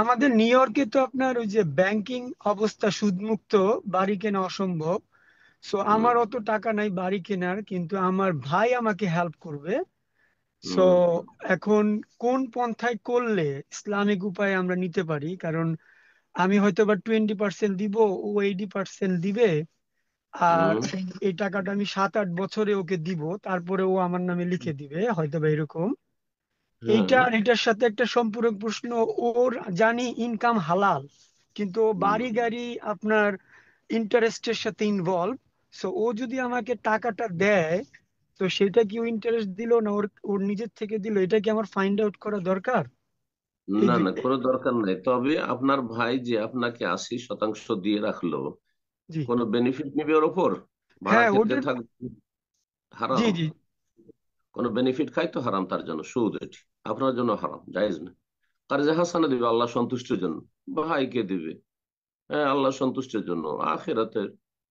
আমাদের নিউ ইয়র্কে তো আপনার ওই যে ব্যাংকিং অবস্থা সুদমুক্ত, বাড়ি কেনা অসম্ভব। সো হুম আমার অত টাকা নাই বাড়ি কেনার, কিন্তু আমার ভাই আমাকে হেল্প করবে। সো হুম এখন কোন পন্থায় করলে ইসলামিক উপায়ে আমরা নিতে পারি? কারণ আমি হয়তো বা 20% দিব, ও 80% দিবে। আর হুম এই টাকাটা আমি 7 8 বছরে ওকে দিব, তারপরে ও আমার নামে লিখে দিবে হয়তো বা এরকম। এইটা হ্যাঁ আর এটার সাথে একটা সম্পূরক প্রশ্ন। ওর জানি ইনকাম হালাল, কিন্তু ও হুম বাড়ি গাড়ি আপনার ইন্টারেস্টের সাথে ইনভলভ। সো ও যদি আমাকে টাকাটা দেয়, তো সেটা কি ও ইন্টারেস্ট দিল না ওর ওর নিজের থেকে দিল, এটা কি আমার ফাইন্ড আউট করা দরকার? এই না না, দুইটাই। কোনো দরকার নাই। তবে আপনার ভাই যে আপনাকে 80% দিয়ে রাখলো, জি। কোনো বেনিফিট নিবে ওর ওপর? ভাড়া হ্যাঁ খেতে ওটা। থাকবে, জি হারাম। জি। কোনো বেনিফিট খাই তো হারাম, তার জন্য সুদ, এটি আপনার জন্য হারাম, জায়েজ না। আর যে হাসানা দিবে আল্লাহ সন্তুষ্টির জন্য, ভাইকে দিবে, হ্যাঁ আল্লাহ সন্তুষ্টির জন্য, আখিরাতে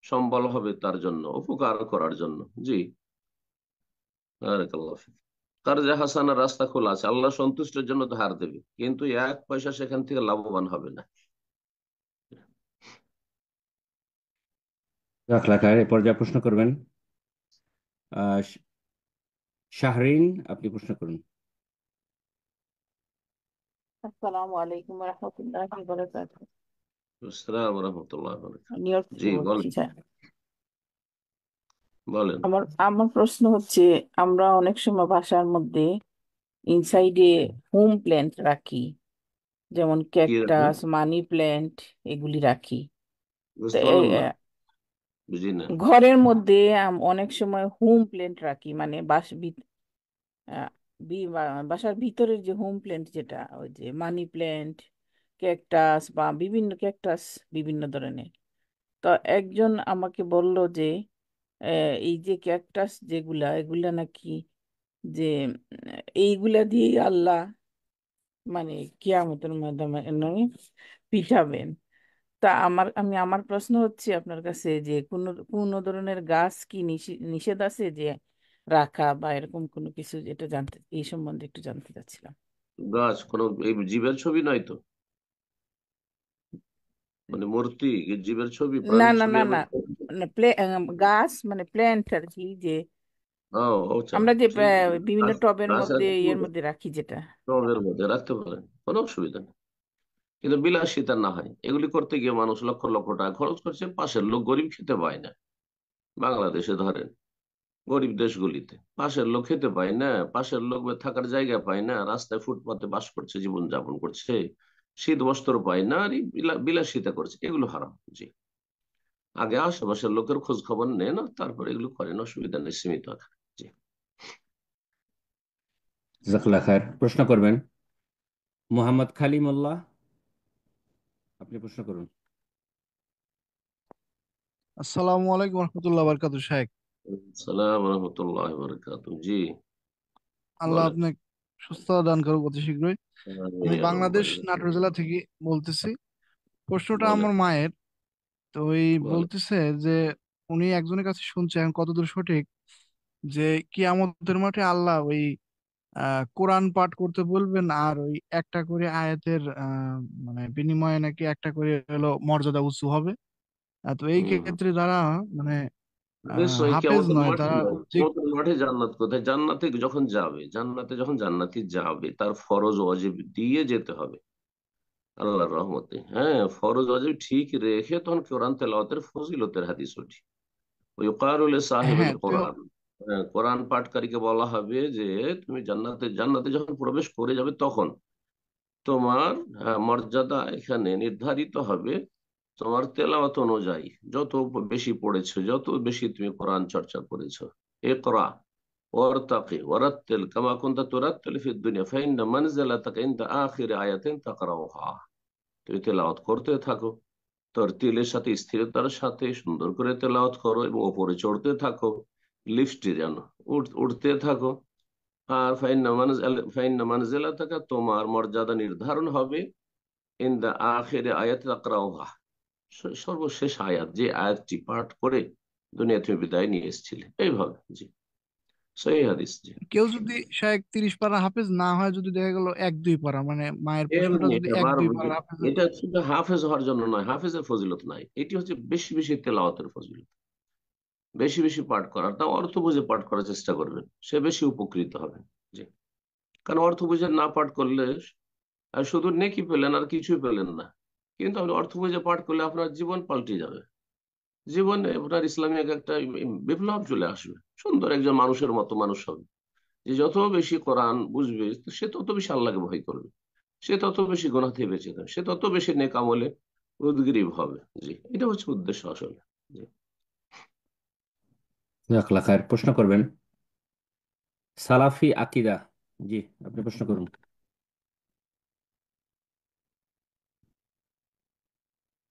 সম্বল হবে তার জন্য, উপকার করার জন্য। জি, বারাকাল্লাহ ফিক। তার যে হাসানার রাস্তা খোলা আছে, আল্লাহ সন্তুষ্টির জন্য ধার দেবে, কিন্তু 1 পয়সা সেখান থেকে লাভবান হবে না। রাখ রাখায় এ পর্যায়ে প্রশ্ন করবেন আহ, শ- শাহরিন, আপনি প্রশ্ন করুন। আসসালামু আলাইকুম রহমতুল্লাহি ওয়া বারাকাতুহু। আসসালাম রহমতুল্লাহ। নিউ ইয়র্ক জি থেকে বলছি বলেন, স্যার। বলেন। আমার আমার প্রশ্ন হচ্ছে, আমরা অনেক সময় বাসার মধ্যে ইনসাইডে হোম প্ল্যান্ট রাখি, যেমন কি রাখেন? ক্যাকটাস, মানি প্ল্যান্ট, এগুলি রাখি। তো বুঝতে পারলাম না, বুঝি না। ঘরের মধ্যে অনেক সময় হোম প্ল্যান্ট রাখি, মানে আহ, বাসার ভিতরের যে হোম প্ল্যান্ট, যেটা ওই যে মানি প্ল্যান্ট, ক্যাকটাস বা বিভিন্ন ক্যাকটাস, বিভিন্ন ধরনের। তো একজন আমাকে বলল যে এই যে ক্যাকটাস যেগুলা, এগুলা নাকি যে এইগুলা দিয়ে আল্লাহ মানে কিয়ামতের মাধ্যমে নয় পিঠাবেন। তা আমার প্রশ্ন হচ্ছে আপনার কাছে, যে কোন ধরনের গাছ কি নিষেধ আছে যে রাখা, বা এরকম কোনো কিছু, যেটা জানতে, এই সম্বন্ধে একটু জানতে চাচ্ছিলাম। গাছ কোনো এই জীবের ছবি নয় তো? মানে মূর্তি, জীবের ছবি, না প্রাণীর না ছবি না আমরা? না, মানে গাছ মানে প্ল্যান্ট আর কি, যে ও আচ্ছা, আমরা যে ঠিক আছে। বিভিন্ন গাছ, টবের গাছ মধ্যে, রাখতে ইয়ের পারেন, মধ্যে রাখি যেটা। টবের মধ্যে রাখতে পারেন, কোনো অসুবিধা নেই। কিন্তু বিলাসিতা না হয়, এগুলি করতে গিয়ে মানুষ লক্ষ লক্ষ টাকা খরচ করছে, পাশের লোক গরিব খেতে পায় না। বাংলাদেশে ধরেন, গরিব দেশগুলিতে পাশের লোক খেতে পায় না, পাশের লোক থাকার জায়গা পায় না, রাস্তায় ফুটপাতে বাস করছে, জীবন যাপন করছে, শীত বস্ত্র পায় না, আর এই বিলাসিতা করছে, এগুলো হারাম। জি, আগে আশেপাশের লোকের খোঁজ খবর নেন, তারপরে এগুলো করেন, অসুবিধা নেই, সীমিত আকারে। জি। জাজাকাল্লাহ খায়ের। প্রশ্ন করবেন মোহাম্মদ খালিমুল্লাহ, আপনি প্রশ্ন করুন। আসসালামু আলাইকুম রহমতুল্লাহ বারকাতু শাহেক। সালাম রহমতুল্লাহ বরকাতুহ। জি আল্লাহ বলেন। আপনাকে সুস্থতা দান করুক অতি শীঘ্রই। আমি আমিন, বাংলাদেশ রব্বানা। নাটোর জেলা থেকে বলতেছি। প্রশ্নটা বলেন, আমার মায়ের। তো ওই বলেন। বলতেছে যে উনি একজনের কাছে শুনছে, এখন কতদূর সঠিক, যে কিয়ামতের মাঠে আল্লাহ ওই কোরআন পাঠ করতে বলবেন, আর ওই একটা করে আয়াতের মানে বিনিময়ে নাকি একটা করে হলো মর্যাদা উঁচু হবে। তো এই হম, ক্ষেত্রে যারা মানে নিশ্চয়ই হাফেজ কেমতের নয়, মাঠে তারা নয়, যে কেমতের মাঠে জান্নাত কোথায়? জান্নাতে যখন যাবে, জান্নাতে যখন জান্নাতি যাবে, তার ফরজ ওয়াজিব দিয়ে যেতে হবে আল্লাহর রহমতে। হ্যাঁ, ফরজ ওয়াজিব ঠিক রেখে তখন কোরআন তেলাওয়াতের ফজিলতের হাদিস ওঠে। ওই কারুল সাহেবের হ্যাঁ তো কোরআন, হ্যাঁ, কোরআন পাঠকারীকে বলা হবে যে তুমি জান্নাতে জান্নাতে যখন প্রবেশ করে যাবে, তখন তোমার মর্যাদা এখানে নির্ধারিত হবে তোমার তেলাওয়াত অনুযায়ী। যত বেশি পড়েছো, যত বেশি তুমি কোরআন চর্চা করেছো। ইকরা ওয়ারতাকি ওয়ারাত্তিল কামা কুনতা তুরাত্তিল ফিদ দুনিয়া ফাইন্না মানজিলাতাকা ইনদা আখিরি আয়াতিন তাকরাউহা। তুমি তেলাওয়াত করতে থাকো, তরতিলের সাথে, স্থিরতার সাথে সুন্দর করে তেলাওয়াত করো, এবং ওপরে চড়তে থাকো, লিফটে যেন উঠতে থাকো। আর ফাইন্না মানজিলাতাকা, তোমার মর্যাদা নির্ধারণ হবে ইনদা আখিরি আয়াত তাকরাউহা, সর্বশেষ আয়াত, যে আয়াতটি পাঠ করে দুনিয়া তুমি বিদায় নিয়ে এসেছিলে, এইভাবে। জি, সহি হাদিস। জি, কেউ যদি 30 পারা হাফেজ না হয়, যদি দেখা গেল 1-2 পারা, মানে মায়ের প্রশ্নটা এমনি যদি এটা 1-2 পারা হাফেজ। এটা শুধু হাফেজ হওয়ার জন্য নয়, হাফেজের ফজিলত নাই, এটি হচ্ছে বেশি বেশি তেলাওয়াতের ফজিলত। বেশি বেশি পাঠ করার, তা অর্থ বুঝে পাঠ করার চেষ্টা করবেন, সে বেশি উপকৃত হবে। জি, কারণ অর্থ বুঝে না পাঠ করলে আর শুধু নেকি পেলেন, আর কিছুই পেলেন না। কিন্তু আপনি অর্থ বুঝে পাঠ করলে আপনার জীবন পাল্টে যাবে, জীবনে আপনার ইসলামিক একটা বিপ্লব চলে আসবে, সুন্দর একজন মানুষের মতো মানুষ হবে। যে যত বেশি কোরআন বুঝবে, সে তত বেশি আল্লাহকে ভয় করবে, সে তত বেশি গুনাহ থেকে বেঁচে যাবে, সে তত বেশি নেক আমলে উদগ্রীব হবে। জি, এটা হচ্ছে উদ্দেশ্য আসলে। জি। জাজাকাল্লাহ খায়ের। প্রশ্ন করবেন সালাফি আকিদা, জি, আপনি প্রশ্ন করুন।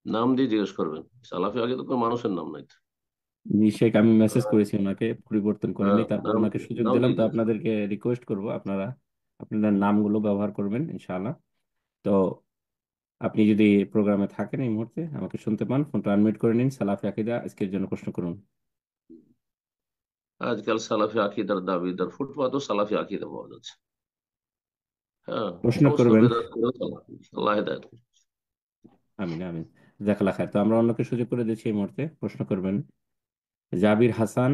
নাম দিয়ে জিজ্ঞেস করবেন, সালাফি আগে তো কোনো মানুষের নাম নাই তো। জি শেখ, আমি মেসেজ করেছি ওনাকে, পরিবর্তন করেনি, হ্যাঁ, তারপর নাম ওনাকে সুযোগ নাম দিলাম। দিয়ে তো জিজ্ঞেস করবেন। আপনাদেরকে রিকোয়েস্ট করব, আপনারা আপনাদের নামগুলো ব্যবহার করবেন ইনশাআল্লাহ। তো আপনি যদি প্রোগ্রামে থাকেন এই মুহূর্তে, আমাকে শুনতে পান, ফোনটা আনমিউট করে নিন। সালাফি আকিদা আজকের জন্য প্রশ্ন করুন। আজকাল সালাফি আকিদার দাবিদার ফুটপাতও সালাফি আকিদা পাওয়া যাচ্ছে। হ্যাঁ, প্রশ্ন সমস্ত করবেন। বেদাত করেও সালাফি। আল্লাহ হেদায়েত করুন। আমিন আমিন। জাজাকাল্লাহ খায়ের। তো আমরা অন্যকে সুযোগ করে দিচ্ছি এই মুহূর্তে। প্রশ্ন করবেন জাবির হাসান,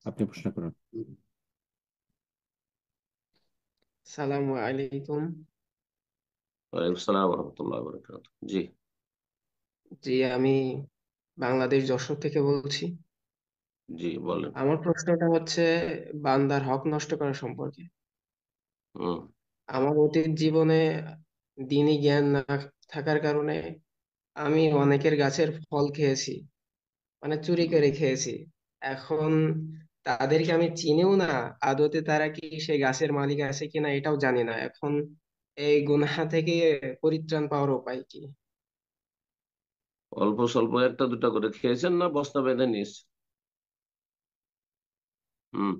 আপনি প্রশ্ন করুন। সালামু আলাইকুম। ওয়ালাইকুম আসসালাম রহমতুল্লাহ বরকাত। জি জি, আমি বাংলাদেশ যশোর থেকে বলছি। জি বলেন। আমার প্রশ্নটা হচ্ছে বান্দার হক নষ্ট করা সম্পর্কে। হুম আমার অতীত জীবনে দ্বীনি জ্ঞান না থাকার কারণে আমি অনেকের গাছের ফল খেয়েছি, মানে চুরি হুম। করে খেয়েছি। এখন তাদেরকে আমি চিনিও না, আদতে তারা কি সেই গাছের মালিক আছে কিনা এটাও জানি না। এখন এই গুনাহ থেকে পরিত্রাণ পাওয়ার উপায় কি? অল্প স্বল্প একটা দুটা করে খেয়েছেন না বস্তা বেঁধে নিয়েছেন? হুম।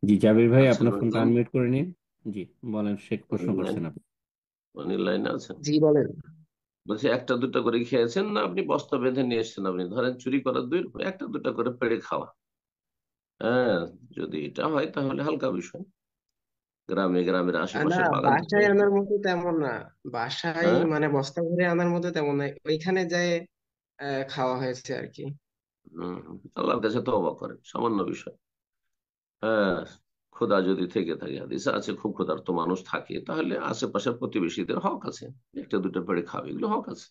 জি জাবির ভাই, আচ্ছা আপনার ফোনটা ম্যাডাম, আনমিউট করে নিন। জি বলেন, শেখ প্রশ্ন করছেন আপনি। উনি লাইনে আছেন? জি বলেন। বলছি একটা দুটা করে খেয়েছেন না আপনি বস্তা বেঁধে নিয়ে এসেছেন? আপনি ধরেন চুরি করার দুই একটা দুটা করে পেড়ে খাওয়া। হ্যাঁ, যদি এটা হয় তাহলে হালকা বিষয়। গ্রামে গ্রামের না, আশেপাশে বাগান থেকে। বাসায় আনার মতো তেমন না। বাসায় হ্যাঁ। মানে বস্তা ভরে আনার মতো তেমন না, ওইখানে যায় খাওয়া হয়েছে আর কি। হম। আল্লাহর কাছে তওবা করেন, সামান্য বিষয়। হ্যাঁ। ক্ষুধা যদি থেকে থাকে, হাদিসে আছে খুব ক্ষুধার্ত মানুষ থাকে, তাহলে আশেপাশের প্রতিবেশীদের হক আছে, একটা দুটো পেড়ে খাবে, এগুলো হক আছে।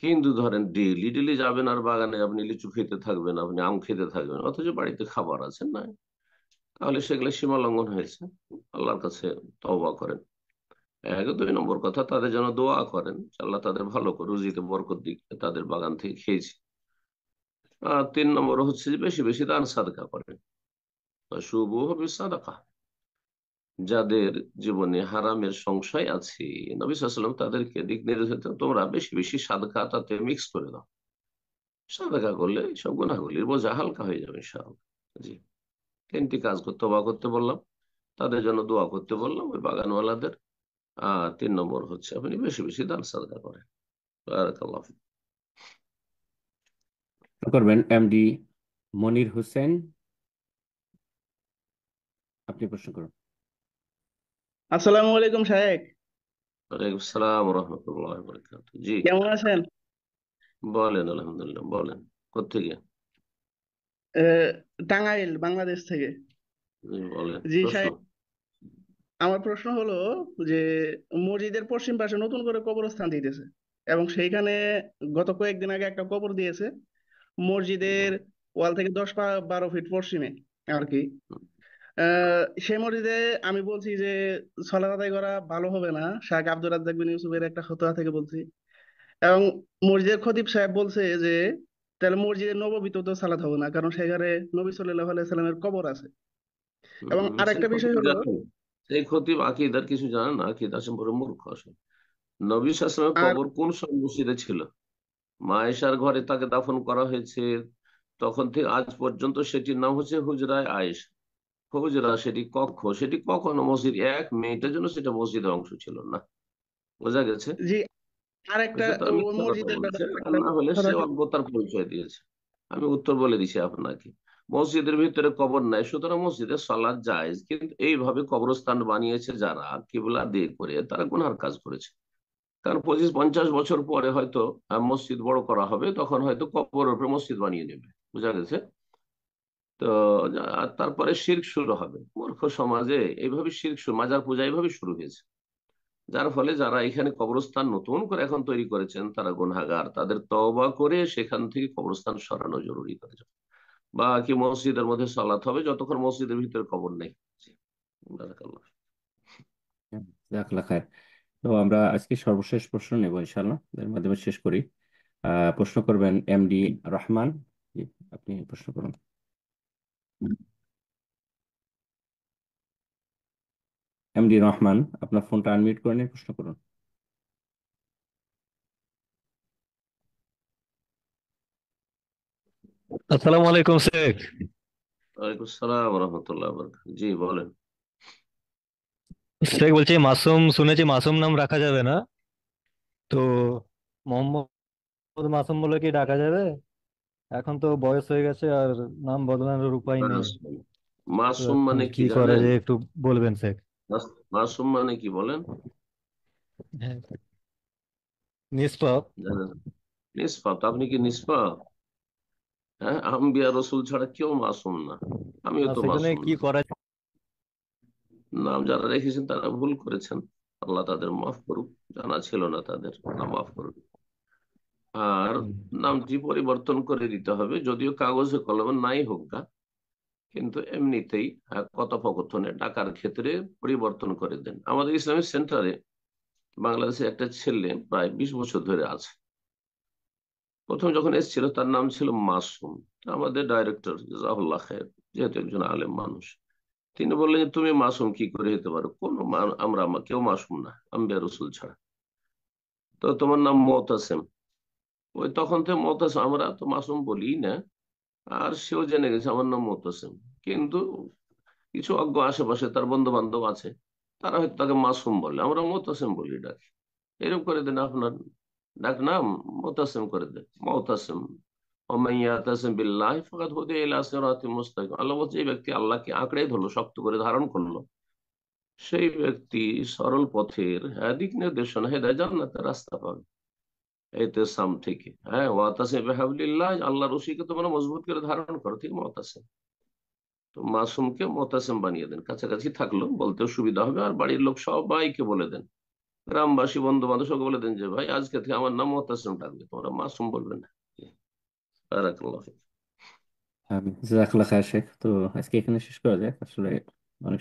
কিন্তু ধরেন ডেইলি ডেইলি যাবেন আর বাগানে আপনি লিচু খেতে থাকবেন, আপনি আম খেতে থাকবেন, অথচ বাড়িতে খাবার আছে না, তাহলে সেগুলো সীমা লঙ্ঘন হয়েছে। আল্লাহর কাছে তওবা করেন। এক, দুই নম্বর কথা, তাদের জন্য দোয়া করেন, আল্লাহ তাদের ভালো করে রুজিতে বরকত দিক, তাদের বাগান থেকে খেয়েছি। আর তিন নম্বর হচ্ছে যে বেশি বেশি দান সাদকা করেন। শুভ হবে সাদাকা। যাদের জীবনে হারামের সংশয় আছে, নবী সাল্লাল্লাহু আলাইহি ওয়াসাল্লাম তাদেরকে দিক নির্দেশ দিতেন, তোমরা বেশি বেশি সাদকা তাতে মিক্স করে দাও। সাদকা করলে সব গুনাহগুলির বোঝা হালকা হয়ে যাবে ইনশাআল্লাহ। জি। তিনটি কাজ করতে, তওবা করতে বললাম, তাদের জন্য দোয়া করতে বললাম ওই বাগানওয়ালাদের, আর তিন নম্বর হচ্ছে আপনি বেশি বেশি দান সাদকা করেন। বারাকাল্লাহ ফিক। করবেন এমডি মনির হোসেন, আপনি প্রশ্ন করুন। আসসালামু আলাইকুম শাহেক। ওয়ালাইকুম আসসালাম রহমতুল্লাহ বরকাত। জি কেমন আছেন? বলেন। আলহামদুলিল্লাহ। বলেন কোত্থেকে? আহ, টাঙ্গাইল, বাংলাদেশ থেকে। জি, বলেন জি প্রশ্ন। শাহেক, আমার প্রশ্ন হলো যে মসজিদের পশ্চিম পাশে নতুন করে কবরস্থান দিতেছে এবং সেইখানে গত কয়েকদিন আগে একটা কবর দিয়েছে মসজিদের ওয়াল থেকে 10-12 ফিট পশ্চিমে আর কি। সেই মসজিদে আমি বলছি যে সালাত আদায় করা ভালো হবে না, শাহ আব্দুর রাজ্জাক বিন ইউসুফের একটা ফতোয়া থেকে বলছি। এবং মসজিদের খতিব সাহেব বলছে যে তাহলে মসজিদের নববীতেও তো সালাত হবে না, কারণ সেখানে নবী সাল্লাল্লাহু আলাইহি সাল্লামের কবর আছে। এবং সেই আরেকটা বিষয় খতিব হলো, জানেন, সেই খতিব আকিদার কিছু জানেন না, আকিদা সম্পর্কে মূর্খ আসলে। নবী সাল্লাল্লাহু আলাইহি ওয়াসাল্লামের আর কবর কোন সব মসজিদে ছিল? মা আয়েশার ঘরে তাকে দাফন করা হয়েছে, তখন থেকে আজ পর্যন্ত সেটির নাম হচ্ছে হুজরায় আয়েশা। হুজরা সেটি কক্ষ, সেটি কখনো মসজিদ এক মিনিটের জন্য সেটা মসজিদের অংশ ছিল না। বোঝা গেছে? যে আরেকটা সে তার ওই মিথ্যা কথা মসজিদের বলছে, ব্যাপারে আর আরেকটা না হলে কথা সে আছে। অজ্ঞতার পরিচয় দিয়েছে। আমি উত্তর বলে দিছি আপনাকে। মসজিদের ভিতরে কবর নাই, সুতরাং মসজিদে সালাত জায়েজ, কিন্তু এইভাবে কবরস্থান বানিয়েছে যারা কিবলা দিয়ে করে, তারা গুনহার কাজ করেছে। কারণ 25-50 বছর পরে হয়তো মসজিদ বড় করা হবে, তখন হয়তো কবরের উপরে মসজিদ বানিয়ে নেবে। বুঝা গেছে? তো আর তারপরে শিরক শুরু হবে। মূর্খ সমাজে এইভাবে শিরক শুরু, মাজার পূজা এইভাবে শুরু হয়েছে। যার ফলে যারা এখানে কবরস্থান নতুন করে এখন তৈরি করেছেন তারা গুনাহগার, তাদের তওবা করে সেখান থেকে কবরস্থান সরানো জরুরি করেছে। বাকি মসজিদের মধ্যে সালাত হবে যতক্ষণ মসজিদের ভিতরে কবর নেই। জি, বারাকাল্লাহ। জাযাকাল্লাহ খায়ের। তো আমরা আজকে সর্বশেষ প্রশ্ন নেব ইনশাআল্লাহ, এর মাধ্যমে শেষ করি। প্রশ্ন করবেন এমডি রহমান। জি, আপনি প্রশ্ন করুন। এমডি রহমান, আপনার ফোনটা আনমিউট করে নিয়ে প্রশ্ন করুন। আসসালামু আলাইকুম শেখ। ওয়ালাইকুম আসসালাম রহমতুল্লাহ বরকাত। জি বলেন। শেখ বলছি, মাসুম শুনেছি মাসুম নাম রাখা যাবে না, তো মোহাম্মদ মাসুম বলে কি ডাকা যাবে? এখন তো বয়স হয়ে গেছে আর নাম বদলানোর উপায় নেই। মাসুম, তো মাসুম এখন মানে কি কি করা জানেন? যায় একটু বলবেন শেখ? মাসুম মানে কি বলেন? হ্যাঁ, নিষ্পাপ। জানেন? নিষ্পাপ? আপনি কি নিষ্পাপ? হ্যাঁ, আম্বিয়া রসুল ছাড়া কেউ মাসুম না, আমিও না তো সেখানে মাসুম কি না। করা? নাম যারা রেখেছেন তারা ভুল করেছেন, আল্লাহ তাদের মাফ করুক, জানা ছিল না তাদের, আল্লাহ মাফ করুক। আর হুম। নামটি পরিবর্তন করে দিতে হবে, যদিও কাগজে কলমে নাই হোক গা, কিন্তু এমনিতেই কথোপকথনে ডাকার ক্ষেত্রে পরিবর্তন করে দেন। আমাদের ইসলামিক সেন্টারে বাংলাদেশে একটা ছেলে প্রায় 20 বছর ধরে আছে। প্রথম যখন এসেছিল তার নাম ছিল মাসুম। আমাদের ডাইরেক্টর জাজাহুল্লাহ খায়ের, যেহেতু একজন আলেম মানুষ, তিনি বললেন যে তুমি মাসুম কি করে হতে পারো, আমরা কেউ মাসুম না আম্বিয়া রসুল ছাড়া। তো তোমার নাম মুতাসিম। ওই তখন থেকে মুতাসিম, আমরা তো মাসুম বলি না। আর সেও জেনে গেছে আমার নাম মুতাসিম। কিন্তু কিছু অজ্ঞ আশেপাশে তার বন্ধু বান্ধব আছে, তারা হয়তো তাকে মাসুম বলে, আমরা মুতাসিম বলি ডাকি। এরকম করে দেন আপনার ডাক নাম, মুতাসিম করে দেন, মুতাসিম। আল্লাহ বলছে, এই ব্যক্তি আল্লাহকে আঁকড়ে ধরলো, শক্ত করে ধারণ করলো, সেই ব্যক্তি সরল পথের দিক নির্দেশনা হেদায়েত জান্নাতের রাস্তা পাবে। এতেসাম থেকে, হ্যাঁ, ওয়াতাসিম বিহাবলিল্লাহ, আল্লাহ রশিকে তোমরা মজবুত করে ধারণ করো, ঠিক মুতাসিম। তো মাসুমকে মুতাসিম বানিয়ে দেন, কাছাকাছি থাকলো বলতেও সুবিধা হবে। আর বাড়ির লোক সবাইকে বলে দেন, গ্রামবাসী বন্ধু বান্ধব সবাই বলে দেন যে ভাই আজকে থেকে আমার নাম মুতাসিম ডাকবে, তোমরা মাসুম বলবে না। বারাকাল্লাহ ফিক। আমি জাজাকাল্লাহ খায়ের শেখ। তো আজকে এখানে শেষ করা যাক আসলে, অনেক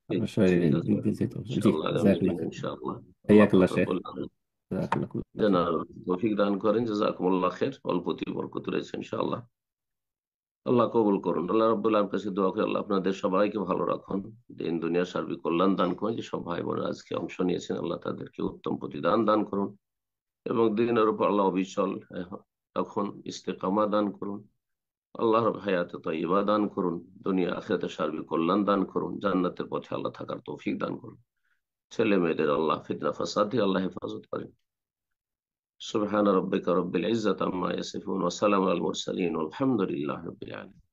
আপনার শরীরে ঠিক আছে, দিক দিয়ে যেতে হবে। জি, ইনশাআল্লাহ আগামী জাজাকাল্লাহ দিন খায়ের। ইনশাআল্লাহ আল্লাহ হাইয়াকাল্লাহ পাকের শেখ। কল্যাণ জাজাকাল্লাহ যেন খায়ের। তৌফিক দান করেন। জাযাকুমুল্লাহ খাইর, অল্পতি বরকত রয়েছে ইনশাআল্লাহ। আল্লাহ কবুল করুন। আল্লাহ রাব্বুল আলামিনের কাছে দোয়া করি আল্লাহ আপনাদের সবাইকে ভালো রাখুন, দিন দুনিয়া সার্বিক কল্যাণ দান করুন। যেসব ভাই বোনেরা আজকে অংশ নিয়েছেন আল্লাহ তাদেরকে উত্তম প্রতিদান দান করুন, এবং দিনের উপর আল্লাহ অবিচল তখন ইস্তেকামা দান করুন। আল্লাহর হায়াতে তাইয়্যিবা দান করুন, দুনিয়া আখিরাতে সার্বিক কল্যাণ দান করুন, জান্নাতের পথে আল্লাহ থাকার তৌফিক দান করুন। ছেলে মেয়েদের আল্লাহ ফিতনা ফাসাদ থেকে আল্লাহ হেফাজত করেন। সুবহান রাব্বিকা রাব্বিল ইজ্জাতি আম্মা ইয়াসিফুন ওয়া সালামুন আলাল মুরসালিন ওয়ালহামদুলিল্লাহি রাব্বিল আলামিন।